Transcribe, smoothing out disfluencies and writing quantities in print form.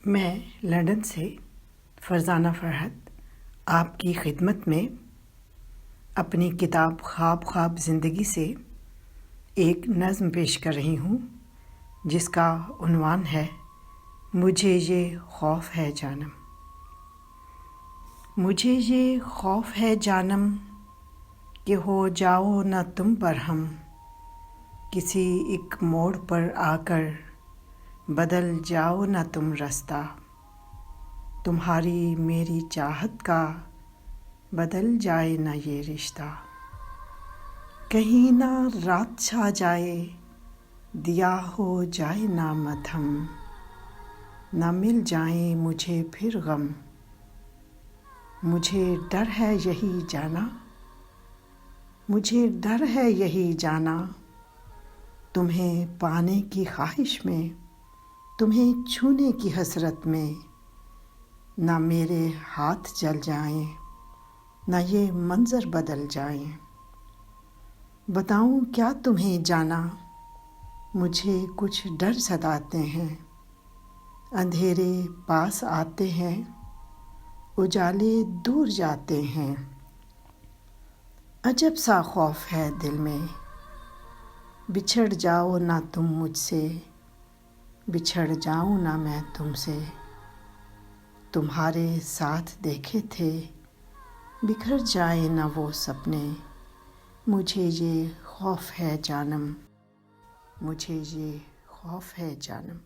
मैं लंदन से फरजाना फ़रहत आपकी खिदमत में अपनी किताब ख्वाब ख्वाब ज़िंदगी से एक नज़्म पेश कर रही हूँ जिसका उन्वान है मुझे ये खौफ है जानम। मुझे ये खौफ है जानम कि हो जाओ न तुम पर हम किसी एक मोड़ पर आकर बदल जाओ न तुम रास्ता। तुम्हारी मेरी चाहत का बदल जाए न ये रिश्ता। कहीं ना रात छा जाए दिया हो जाए ना मध्यम न मिल जाए मुझे फिर गम। मुझे डर है यही जाना, मुझे डर है यही जाना तुम्हें पाने की ख्वाहिश में, तुम्हें छूने की हसरत में ना मेरे हाथ जल जाएं, ना ये मंज़र बदल जाएं। बताऊं क्या तुम्हें जाना, मुझे कुछ डर सताते हैं। अंधेरे पास आते हैं, उजाले दूर जाते हैं। अजब सा खौफ है दिल में, बिछड़ जाओ ना तुम मुझसे, बिछड़ जाऊं ना मैं तुमसे। तुम्हारे साथ देखे थे बिखर जाए ना वो सपने। मुझे ये खौफ है जानम, मुझे ये खौफ है जानम।